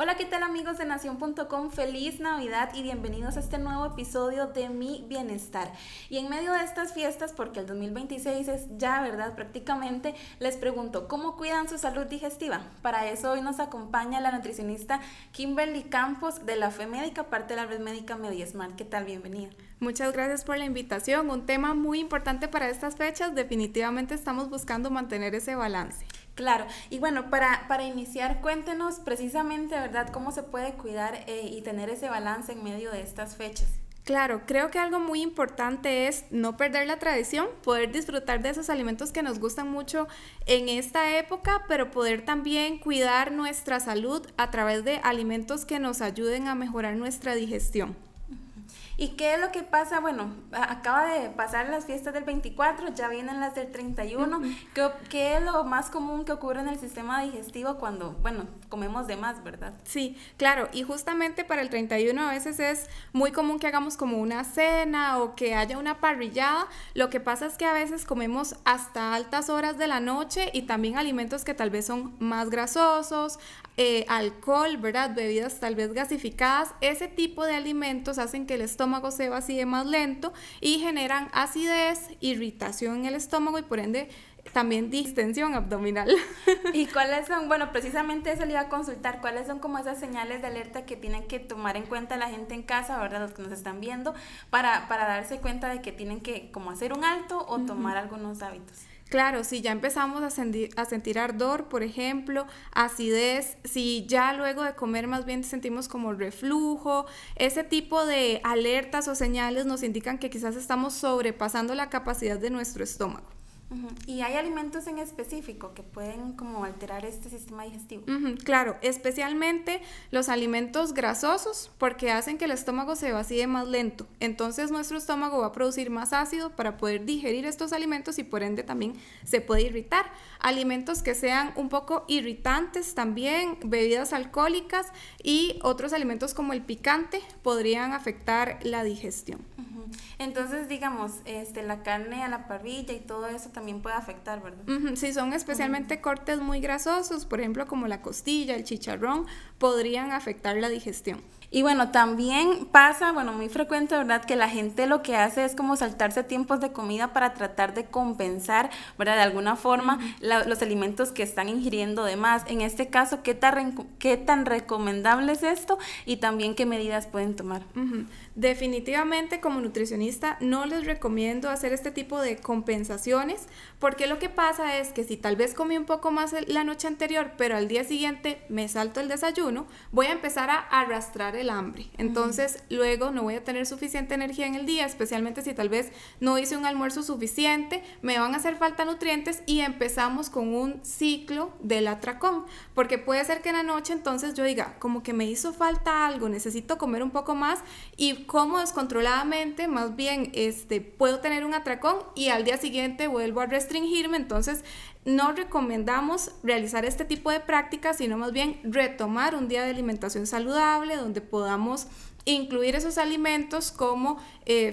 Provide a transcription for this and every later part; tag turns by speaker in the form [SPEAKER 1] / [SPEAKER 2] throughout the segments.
[SPEAKER 1] Hola, ¿qué tal amigos de Nación.com? Feliz Navidad y bienvenidos a este nuevo episodio de Mi Bienestar. Y en medio de estas fiestas, porque el 2026 es ya, ¿verdad? Prácticamente, les pregunto, ¿cómo cuidan su salud digestiva? Para eso hoy nos acompaña la nutricionista Kimberly Campos de la Fe Médica, parte de la red médica MediSmart. ¿Qué tal? Bienvenida.
[SPEAKER 2] Muchas gracias por la invitación. Un tema muy importante para estas fechas. Definitivamente estamos buscando mantener ese balance.
[SPEAKER 1] Claro, y bueno, para iniciar, cuéntenos precisamente, ¿verdad?, cómo se puede cuidar y tener ese balance en medio de estas fechas.
[SPEAKER 2] Claro, creo que algo muy importante es no perder la tradición, poder disfrutar de esos alimentos que nos gustan mucho en esta época, pero poder también cuidar nuestra salud a través de alimentos que nos ayuden a mejorar nuestra digestión.
[SPEAKER 1] ¿Y qué es lo que pasa? Bueno, acaba de pasar las fiestas del 24, ya vienen las del 31. ¿Qué es lo más común que ocurre en el sistema digestivo cuando, bueno, comemos de más, verdad?
[SPEAKER 2] Sí, claro, y justamente para el 31 a veces es muy común que hagamos como una cena o que haya una parrillada. Lo que pasa es que a veces comemos hasta altas horas de la noche y también alimentos que tal vez son más grasosos, alcohol, ¿verdad? Bebidas tal vez gasificadas. Ese tipo de alimentos hacen que el estómago se vacíe más lento y generan acidez, irritación en el estómago y por ende también distensión abdominal.
[SPEAKER 1] ¿Y cuáles son? Bueno, precisamente eso le iba a consultar, ¿cuáles son como esas señales de alerta que tienen que tomar en cuenta la gente en casa, ¿verdad? Los que nos están viendo, para darse cuenta de que tienen que como hacer un alto o tomar algunos hábitos?
[SPEAKER 2] Claro, si ya empezamos a sentir ardor, por ejemplo, acidez, si ya luego de comer más bien sentimos como reflujo, ese tipo de alertas o señales nos indican que quizás estamos sobrepasando la capacidad de nuestro estómago.
[SPEAKER 1] ¿Y hay alimentos en específico que pueden como alterar este sistema digestivo?
[SPEAKER 2] Claro, especialmente los alimentos grasosos porque hacen que el estómago se vacíe más lento. Entonces nuestro estómago va a producir más ácido para poder digerir estos alimentos y por ende también se puede irritar. Alimentos que sean un poco irritantes también, bebidas alcohólicas y otros alimentos como el picante podrían afectar la digestión.
[SPEAKER 1] Entonces, digamos, la carne a la parrilla y todo eso también puede afectar, ¿verdad?
[SPEAKER 2] Si son especialmente cortes muy grasosos, por ejemplo, como la costilla, el chicharrón, podrían afectar la digestión.
[SPEAKER 1] Y bueno, también pasa, bueno, muy frecuente, ¿verdad?, que la gente lo que hace es como saltarse tiempos de comida para tratar de compensar, ¿verdad?, de alguna forma los alimentos que están ingiriendo de más. En este caso, ¿qué tan recomendable es esto? Y también, ¿qué medidas pueden tomar?
[SPEAKER 2] Definitivamente, como nutricionista, no les recomiendo hacer este tipo de compensaciones, porque lo que pasa es que si tal vez comí un poco más la noche anterior, pero al día siguiente me salto el desayuno, voy a empezar a arrastrar el hambre. Entonces, luego no voy a tener suficiente energía en el día, especialmente si tal vez no hice un almuerzo suficiente, me van a hacer falta nutrientes y empezamos con un ciclo del atracón, porque puede ser que en la noche entonces yo diga, como que me hizo falta algo, necesito comer un poco más y como descontroladamente, más bien puedo tener un atracón y al día siguiente vuelvo a restringirme. Entonces no recomendamos realizar este tipo de prácticas, sino más bien retomar un día de alimentación saludable donde podamos incluir esos alimentos como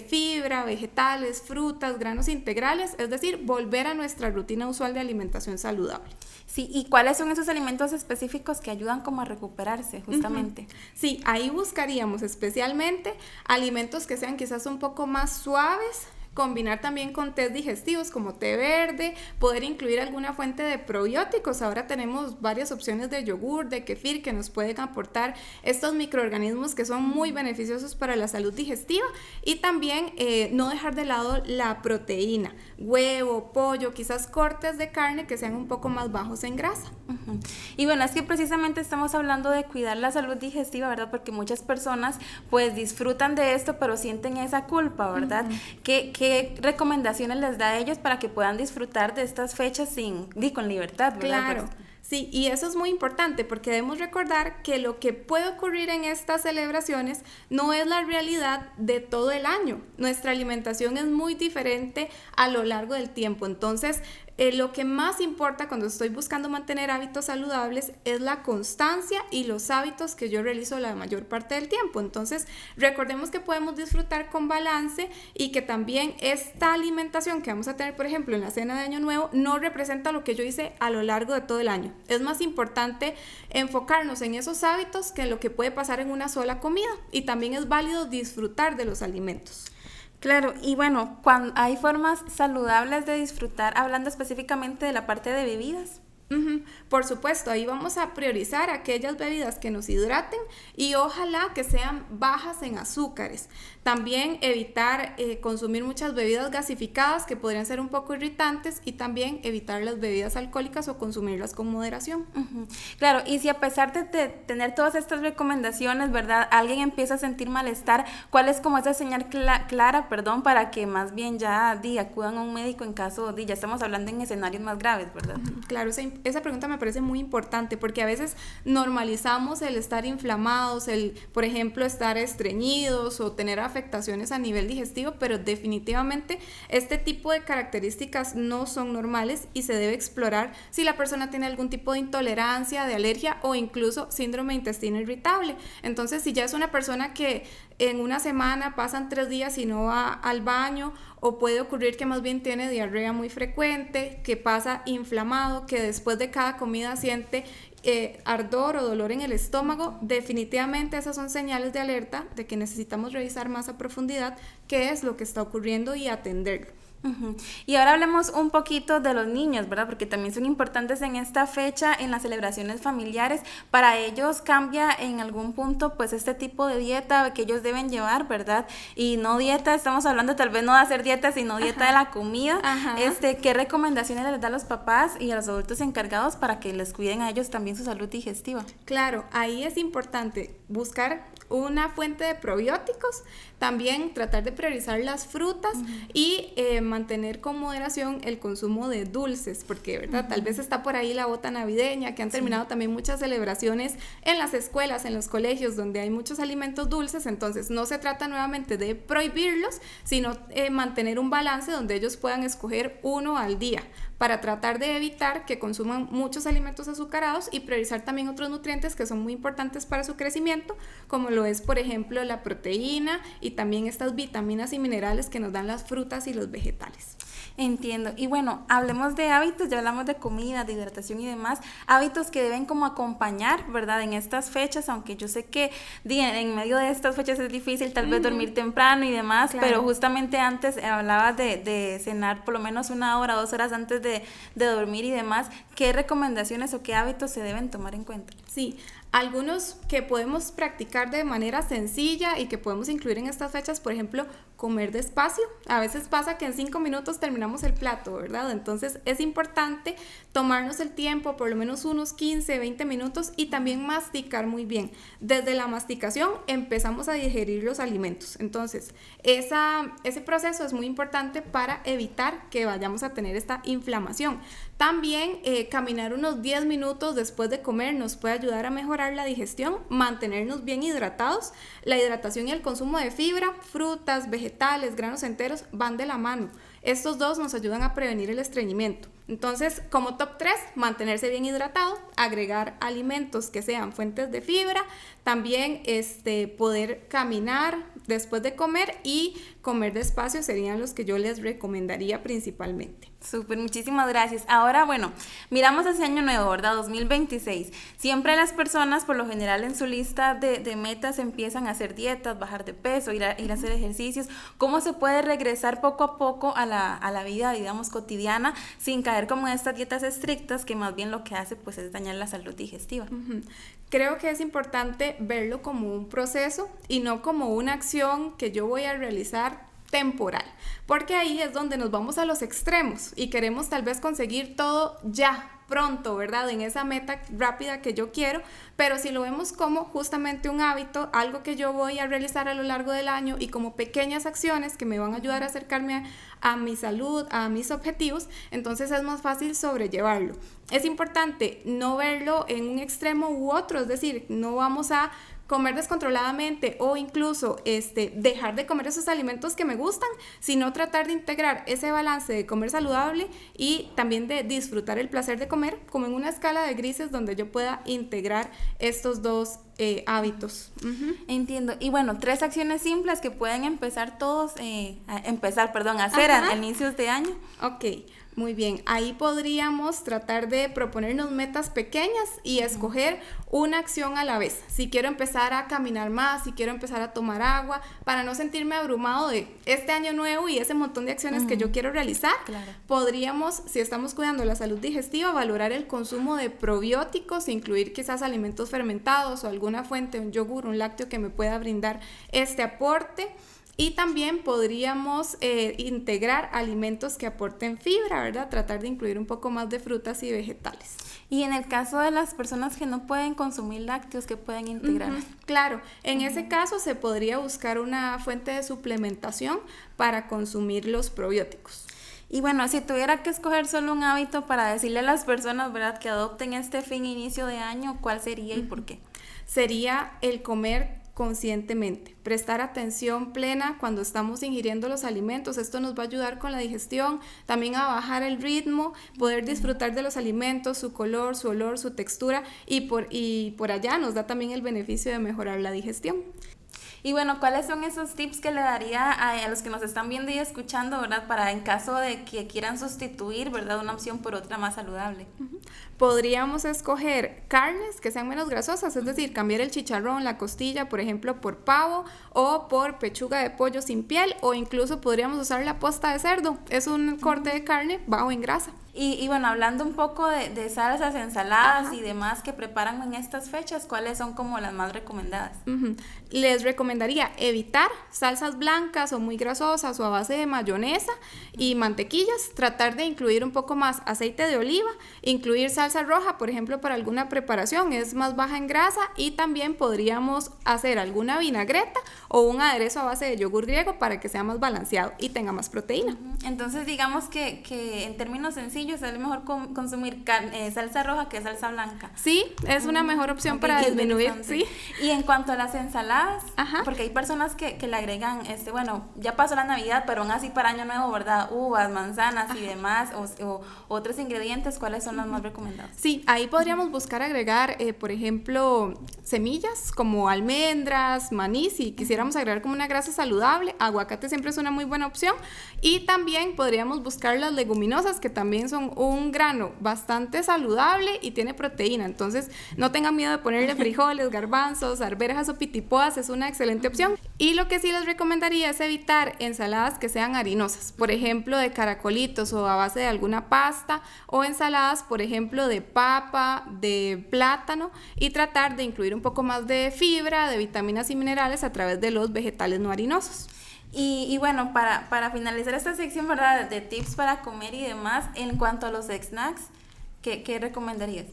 [SPEAKER 2] fibra, vegetales, frutas, granos integrales, es decir, volver a nuestra rutina usual de alimentación saludable.
[SPEAKER 1] Sí, ¿y cuáles son esos alimentos específicos que ayudan como a recuperarse, justamente?
[SPEAKER 2] Sí, ahí buscaríamos especialmente alimentos que sean quizás un poco más suaves, combinar también con tés digestivos como té verde, poder incluir alguna fuente de probióticos. Ahora tenemos varias opciones de yogur, de kefir que nos pueden aportar estos microorganismos que son muy beneficiosos para la salud digestiva y también no dejar de lado la proteína, huevo, pollo, quizás cortes de carne que sean un poco más bajos en grasa.
[SPEAKER 1] Y bueno, es que precisamente estamos hablando de cuidar la salud digestiva, ¿verdad? Porque muchas personas pues disfrutan de esto, pero sienten esa culpa, ¿verdad? ¿Qué recomendaciones les da a ellos para que puedan disfrutar de estas fechas con libertad, ¿verdad?
[SPEAKER 2] Claro. Sí, y eso es muy importante porque debemos recordar que lo que puede ocurrir en estas celebraciones no es la realidad de todo el año. Nuestra alimentación es muy diferente a lo largo del tiempo. Entonces, lo que más importa cuando estoy buscando mantener hábitos saludables es la constancia y los hábitos que yo realizo la mayor parte del tiempo. Entonces, recordemos que podemos disfrutar con balance y que también esta alimentación que vamos a tener, por ejemplo, en la cena de Año Nuevo, no representa lo que yo hice a lo largo de todo el año. Es más importante enfocarnos en esos hábitos que en lo que puede pasar en una sola comida, y también es válido disfrutar de los alimentos.
[SPEAKER 1] Claro, y bueno, cuando hay formas saludables de disfrutar, hablando específicamente de la parte de bebidas.
[SPEAKER 2] Por supuesto, ahí vamos a priorizar aquellas bebidas que nos hidraten y ojalá que sean bajas en azúcares. También evitar consumir muchas bebidas gasificadas que podrían ser un poco irritantes, y también evitar las bebidas alcohólicas o consumirlas con moderación.
[SPEAKER 1] Claro, y si a pesar de tener todas estas recomendaciones, ¿verdad?, alguien empieza a sentir malestar, ¿cuál es como esa señal clara, para que más bien ya acudan a un médico en caso ya estamos hablando en escenarios más graves, ¿verdad?
[SPEAKER 2] Claro, esa pregunta me parece muy importante porque a veces normalizamos el estar inflamados, por ejemplo, estar estreñidos o tener afectaciones a nivel digestivo, pero definitivamente este tipo de características no son normales y se debe explorar si la persona tiene algún tipo de intolerancia, de alergia o incluso síndrome de intestino irritable. Entonces, si ya es una persona que en una semana pasan 3 días y no va al baño, o puede ocurrir que más bien tiene diarrea muy frecuente, que pasa inflamado, que después de cada comida siente ardor o dolor en el estómago, definitivamente esas son señales de alerta de que necesitamos revisar más a profundidad qué es lo que está ocurriendo y atenderlo.
[SPEAKER 1] Y ahora hablemos un poquito de los niños, ¿verdad? Porque también son importantes en esta fecha, en las celebraciones familiares. Para ellos cambia en algún punto pues este tipo de dieta que ellos deben llevar, ¿verdad? Y no dieta, estamos hablando tal vez no de hacer dieta, sino dieta de la comida. ¿Qué recomendaciones les da a los papás y a los adultos encargados para que les cuiden a ellos también su salud digestiva?
[SPEAKER 2] Claro, ahí es importante buscar una fuente de probióticos, también tratar de priorizar las frutas y mantener con moderación el consumo de dulces, porque ¿verdad? Tal vez está por ahí la bota navideña, que han terminado también muchas celebraciones en las escuelas, en los colegios, donde hay muchos alimentos dulces. Entonces no se trata nuevamente de prohibirlos, sino mantener un balance donde ellos puedan escoger uno al día, para tratar de evitar que consuman muchos alimentos azucarados y priorizar también otros nutrientes que son muy importantes para su crecimiento, como lo es, por ejemplo, la proteína y también estas vitaminas y minerales que nos dan las frutas y los vegetales.
[SPEAKER 1] Entiendo. Y bueno, hablemos de hábitos, ya hablamos de comida, de hidratación y demás, hábitos que deben como acompañar, ¿verdad? En estas fechas, aunque yo sé que en medio de estas fechas es difícil tal vez dormir temprano y demás, claro. Pero justamente antes hablabas de cenar por lo menos 1 hora, 2 horas antes de dormir y demás. ¿Qué recomendaciones o qué hábitos se deben tomar en cuenta?
[SPEAKER 2] Sí, algunos que podemos practicar de manera sencilla y que podemos incluir en estas fechas, por ejemplo, comer despacio. A veces pasa que en 5 minutos terminamos el plato, ¿verdad? Entonces es importante tomarnos el tiempo, por lo menos unos 15, 20 minutos, y también masticar muy bien. Desde la masticación empezamos a digerir los alimentos. Entonces ese proceso es muy importante para evitar que vayamos a tener esta inflamación. También caminar unos 10 minutos después de comer nos puede ayudar a mejorar la digestión, mantenernos bien hidratados. La hidratación y el consumo de fibra, frutas, vegetales, granos enteros van de la mano. Estos dos nos ayudan a prevenir el estreñimiento. Entonces, como top 3, mantenerse bien hidratado, agregar alimentos que sean fuentes de fibra, también poder caminar después de comer y comer despacio serían los que yo les recomendaría principalmente.
[SPEAKER 1] Súper, muchísimas gracias. Ahora, bueno, miramos hacia Año Nuevo, ¿verdad? 2026. Siempre las personas, por lo general, en su lista de metas empiezan a hacer dietas, bajar de peso, ir a hacer ejercicios. ¿Cómo se puede regresar poco a poco a la vida, digamos, cotidiana, sin caer como en estas dietas estrictas, que más bien lo que hace, pues, es dañar la salud digestiva?
[SPEAKER 2] Creo que es importante verlo como un proceso y no como una acción que yo voy a realizar temporal, porque ahí es donde nos vamos a los extremos y queremos tal vez conseguir todo ya, pronto, ¿verdad? En esa meta rápida que yo quiero, pero si lo vemos como justamente un hábito, algo que yo voy a realizar a lo largo del año y como pequeñas acciones que me van a ayudar a acercarme a mi salud, a mis objetivos, entonces es más fácil sobrellevarlo. es importante no verlo en un extremo u otro, es decir, no vamos a comer descontroladamente o incluso dejar de comer esos alimentos que me gustan, sino tratar de integrar ese balance de comer saludable y también de disfrutar el placer de comer, como en una escala de grises donde yo pueda integrar estos dos hábitos.
[SPEAKER 1] Entiendo. Y bueno, 3 acciones simples que pueden empezar todos, a hacer a inicios de año.
[SPEAKER 2] Ok. Muy bien, ahí podríamos tratar de proponernos metas pequeñas y escoger una acción a la vez. Si quiero empezar a caminar más, si quiero empezar a tomar agua, para no sentirme abrumado de este año nuevo y ese montón de acciones que yo quiero realizar, podríamos, si estamos cuidando la salud digestiva, valorar el consumo de probióticos, incluir quizás alimentos fermentados o alguna fuente, un yogur, un lácteo que me pueda brindar este aporte. Y también podríamos integrar alimentos que aporten fibra, ¿verdad? Tratar de incluir un poco más de frutas y vegetales.
[SPEAKER 1] Y en el caso de las personas que no pueden consumir lácteos, ¿qué pueden integrar?
[SPEAKER 2] Claro, en ese caso se podría buscar una fuente de suplementación para consumir los probióticos.
[SPEAKER 1] Y bueno, si tuviera que escoger solo un hábito para decirle a las personas, ¿verdad?, que adopten este inicio de año, ¿cuál sería y por qué?
[SPEAKER 2] Sería el comer conscientemente, prestar atención plena cuando estamos ingiriendo los alimentos. Esto nos va a ayudar con la digestión, también a bajar el ritmo, poder disfrutar de los alimentos, su color, su olor, su textura, y por allá nos da también el beneficio de mejorar la digestión.
[SPEAKER 1] Y bueno, ¿cuáles son esos tips que le daría a los que nos están viendo y escuchando, ¿verdad?, para en caso de que quieran sustituir, ¿verdad?, una opción por otra más saludable?
[SPEAKER 2] Podríamos escoger carnes que sean menos grasosas, es decir, cambiar el chicharrón, la costilla, por ejemplo, por pavo o por pechuga de pollo sin piel, o incluso podríamos usar la posta de cerdo. Es un corte de carne bajo en grasa.
[SPEAKER 1] Y bueno, hablando un poco de salsas, ensaladas y demás que preparan en estas fechas, ¿cuáles son como las más recomendadas?
[SPEAKER 2] Les recomendaría evitar salsas blancas o muy grasosas o a base de mayonesa y mantequillas, tratar de incluir un poco más aceite de oliva, incluir salsa roja, por ejemplo, para alguna preparación, es más baja en grasa, y también podríamos hacer alguna vinagreta o un aderezo a base de yogur griego para que sea más balanceado y tenga más proteína.
[SPEAKER 1] Entonces, digamos que en términos sencillos, es mejor consumir salsa roja que salsa blanca.
[SPEAKER 2] Sí, es una mejor opción para disminuir. Sí.
[SPEAKER 1] Y en cuanto a las ensaladas, porque hay personas que le agregan, bueno, ya pasó la Navidad, pero aún así para Año Nuevo, ¿verdad?, uvas, manzanas y demás, o otros ingredientes, ¿cuáles son los más recomendados?
[SPEAKER 2] Sí, ahí podríamos buscar agregar, por ejemplo, semillas como almendras, maní, si quisiéramos agregar como una grasa saludable. Aguacate siempre es una muy buena opción, y también podríamos buscar las leguminosas, que también son un grano bastante saludable y tiene proteína. Entonces, no tengan miedo de ponerle frijoles, garbanzos, arvejas o pitipoas, es una excelente opción. Y lo que sí les recomendaría es evitar ensaladas que sean harinosas, por ejemplo, de caracolitos o a base de alguna pasta, o ensaladas, por ejemplo, de papa, de plátano, y tratar de incluir un poco más de fibra, de vitaminas y minerales a través de los vegetales no harinosos.
[SPEAKER 1] Y bueno, para finalizar esta sección, ¿verdad?, de tips para comer y demás, en cuanto a los snacks, ¿qué recomendarías?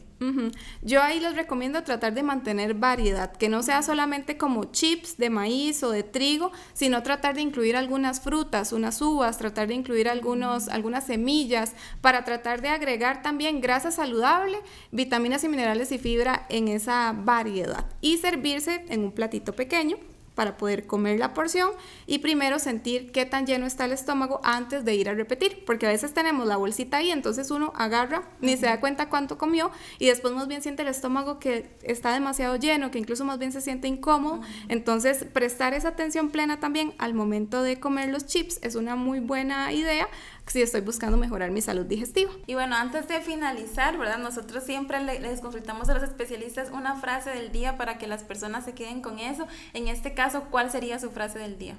[SPEAKER 2] Yo ahí les recomiendo tratar de mantener variedad, que no sea solamente como chips de maíz o de trigo, sino tratar de incluir algunas frutas, unas uvas, tratar de incluir algunas semillas, para tratar de agregar también grasa saludable, vitaminas y minerales y fibra en esa variedad, y servirse en un platito pequeño para poder comer la porción y primero sentir qué tan lleno está el estómago antes de ir a repetir, porque a veces tenemos la bolsita ahí, entonces uno agarra, ni se da cuenta cuánto comió, y después más bien siente el estómago que está demasiado lleno, que incluso más bien se siente incómodo. Entonces, prestar esa atención plena también al momento de comer los chips es una muy buena idea si estoy buscando mejorar mi salud digestiva.
[SPEAKER 1] Y bueno, antes de finalizar, ¿verdad?, nosotros siempre les consultamos a los especialistas una frase del día para que las personas se queden con eso. En este caso, ¿cuál sería su frase del día?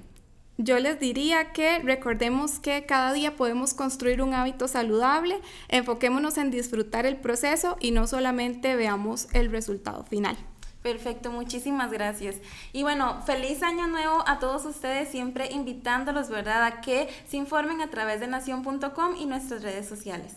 [SPEAKER 2] Yo les diría que recordemos que cada día podemos construir un hábito saludable, enfoquémonos en disfrutar el proceso y no solamente veamos el resultado final.
[SPEAKER 1] Perfecto, muchísimas gracias. Y bueno, feliz año nuevo a todos ustedes, siempre invitándolos, ¿verdad?, a que se informen a través de nacion.com y nuestras redes sociales.